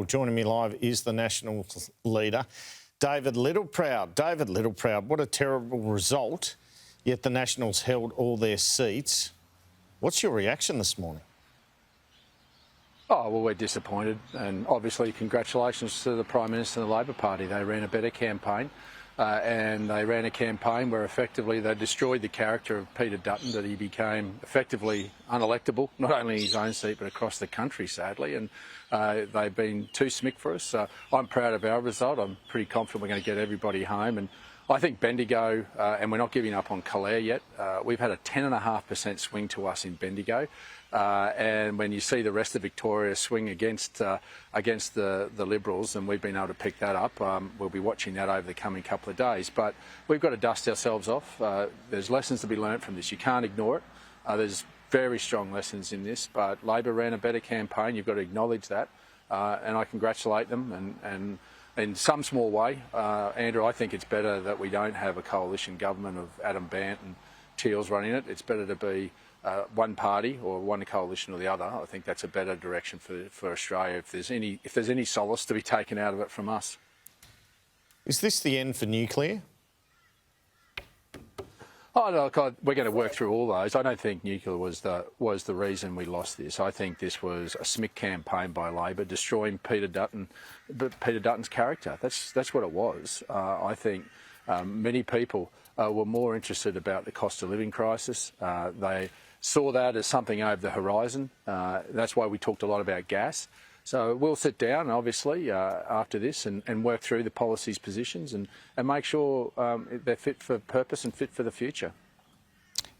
Well, joining me live is the Nationals leader, David Littleproud. David Littleproud, what a terrible result, yet the Nationals held all their seats. What's your reaction this morning? Oh, well, we're disappointed, and obviously congratulations to the Prime Minister and the Labor Party. They ran a better campaign, and they ran a campaign where effectively they destroyed the character of Peter Dutton, that he became effectively unelectable, not only in his own seat but across the country, sadly, and they've been too smick for us. I'm proud of our result. I'm pretty confident we're going to get everybody home, and I think Bendigo, and we're not giving up on Calare yet, we've had a 10.5% swing to us in Bendigo. And when you see the rest of Victoria swing against the Liberals, and we've been able to pick that up, we'll be watching that over the coming couple of days. But we've got to dust ourselves off. There's lessons to be learnt from this. You can't ignore it. There's very strong lessons in this, but Labor ran a better campaign. You've got to acknowledge that, and I congratulate them. And in some small way, Andrew, I think it's better that we don't have a coalition government of Adam Bant and Teals running it. It's better to be one party or one coalition or the other. I think that's a better direction for Australia if there's any solace to be taken out of it from us. Is this the end for nuclear? Oh, no, God, we're going to work through all those. I don't think nuclear was the reason we lost this. I think this was a smick campaign by Labor, destroying Peter Dutton's character. That's what it was. I think many people were more interested about the cost of living crisis. They saw that as something over the horizon. That's why we talked a lot about gas. So we'll sit down, obviously, after this and work through the policy's positions and make sure they're fit for purpose and fit for the future.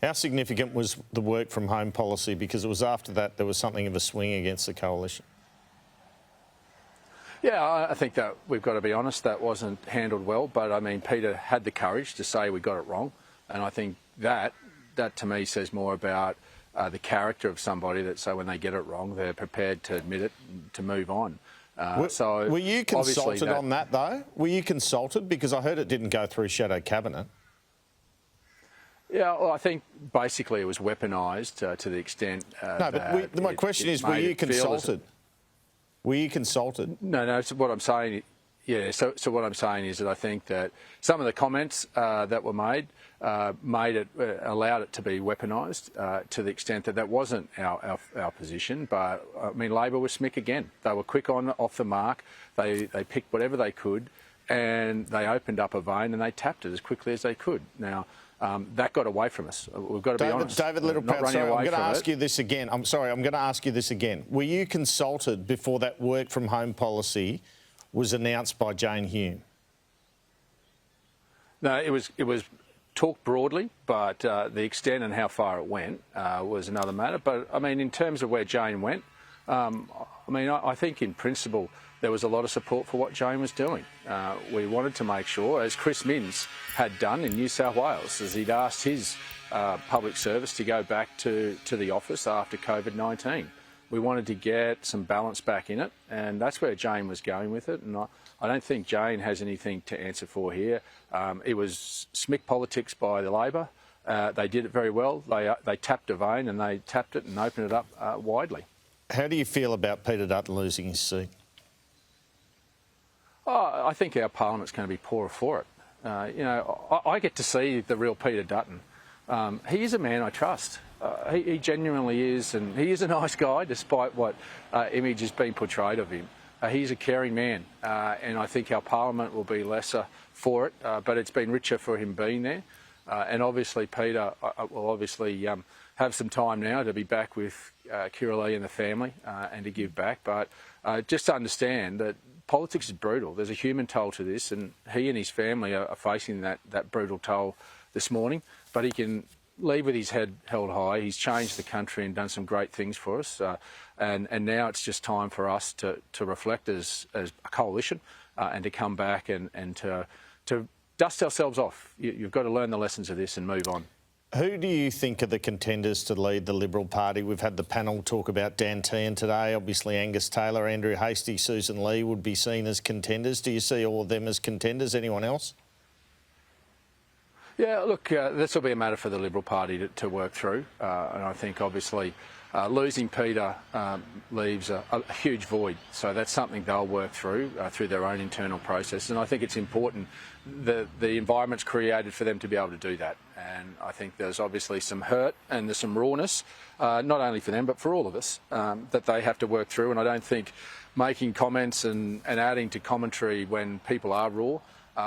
How significant was the work from home policy? Because it was after that there was something of a swing against the coalition. Yeah, I think that we've got to be honest, that wasn't handled well. But, I mean, Peter had the courage to say we got it wrong. And I think that to me says more about the character of somebody, that so when they get it wrong, they're prepared to admit it and to move on. Were you consulted on that, though? Were you consulted? Because I heard it didn't go through shadow cabinet. Yeah, well, I think basically it was weaponised to the extent no, but my question is, were you consulted? Were you consulted? No, so what I'm saying, yeah, so what I'm saying is that I think that some of the comments that were made allowed it to be weaponised to the extent that wasn't our position. But, I mean, Labor was smick again. They were quick off the mark. They picked whatever they could and they opened up a vein and they tapped it as quickly as they could. Now, that got away from us. We've got to be honest. David Littleproud, sorry, I'm going to ask you this again. I'm sorry, I'm going to ask you this again. Were you consulted before that work from home policy was announced by Jane Hume? No, it was talked broadly, but the extent and how far it went was another matter. But, I mean, in terms of where Jane went, I think in principle there was a lot of support for what Jane was doing. We wanted to make sure, as Chris Minns had done in New South Wales, as he'd asked his public service to go back to the office after COVID-19. We wanted to get some balance back in it, and that's where Jane was going with it. And I don't think Jane has anything to answer for here. It was smick politics by the Labor. They did it very well. They tapped a vein and they tapped it and opened it up widely. How do you feel about Peter Dutton losing his seat? Oh, I think our Parliament's going to be poorer for it. I get to see the real Peter Dutton. He is a man I trust. He genuinely is, and he is a nice guy, despite what image has been portrayed of him. He's a caring man, and I think our Parliament will be lesser for it, but it's been richer for him being there. And obviously Peter will obviously have some time now to be back with Kiralee and the family and to give back. But just to understand that politics is brutal. There's a human toll to this, and he and his family are facing that brutal toll this morning. But he can leave with his head held high. He's changed the country and done some great things for us. And now it's just time for us to reflect as a coalition and to come back and to dust ourselves off. You've got to learn the lessons of this and move on. Who do you think are the contenders to lead the Liberal Party? We've had the panel talk about Dan Tehan today. Obviously, Angus Taylor, Andrew Hastie, Susan Lee would be seen as contenders. Do you see all of them as contenders? Anyone else? Yeah, look, this will be a matter for the Liberal Party to work through. And I think, obviously, Losing Peter leaves a huge void, so that's something they'll work through their own internal process, and I think it's important that the environment's created for them to be able to do that. And I think there's obviously some hurt and there's some rawness, not only for them but for all of us, that they have to work through, and I don't think making comments and adding to commentary when people are raw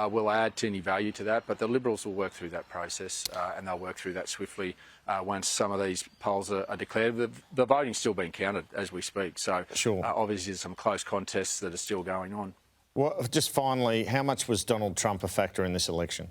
will add to any value to that, but the Liberals will work through that process and they'll work through that swiftly once some of these polls are declared. The voting's still being counted as we speak, so sure. Obviously there's some close contests that are still going on. Well, just finally, how much was Donald Trump a factor in this election?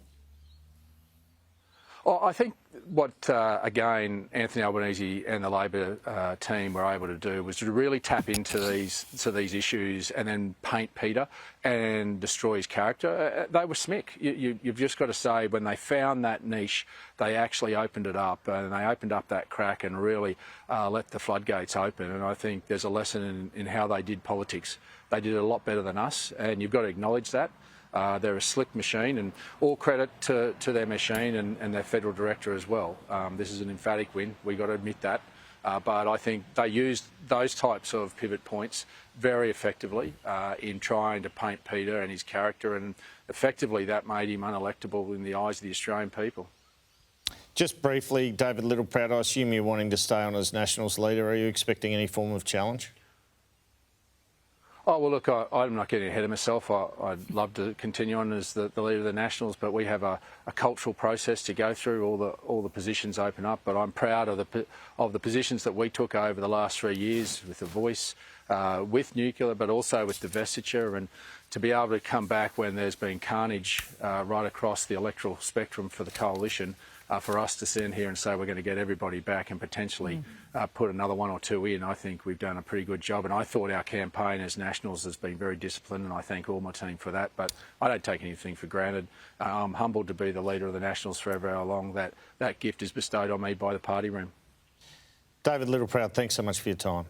Well, I think what, again, Anthony Albanese and the Labor team were able to do was to really tap into these issues and then paint Peter and destroy his character. They were smick. You've just got to say, when they found that niche, they actually opened it up, and they opened up that crack and really let the floodgates open. And I think there's a lesson in how they did politics. They did it a lot better than us, and you've got to acknowledge that. They're a slick machine, and all credit to their machine and their federal director as well. This is an emphatic win, we've got to admit that. But I think they used those types of pivot points very effectively in trying to paint Peter and his character, and effectively that made him unelectable in the eyes of the Australian people. Just briefly, David Littleproud, I assume you're wanting to stay on as Nationals leader. Are you expecting any form of challenge? Oh, well, look, I'm not getting ahead of myself. I'd love to continue on as the leader of the Nationals, but we have a cultural process to go through. All the positions open up, but I'm proud of the positions that we took over the last 3 years with The Voice, with nuclear, but also with divestiture, and to be able to come back when there's been carnage right across the electoral spectrum for the coalition. For us to stand here and say we're going to get everybody back and potentially put another one or two in, I think we've done a pretty good job. And I thought our campaign as Nationals has been very disciplined, and I thank all my team for that. But I don't take anything for granted. I'm humbled to be the leader of the Nationals forever how long that gift is bestowed on me by the party room. David Littleproud, thanks so much for your time.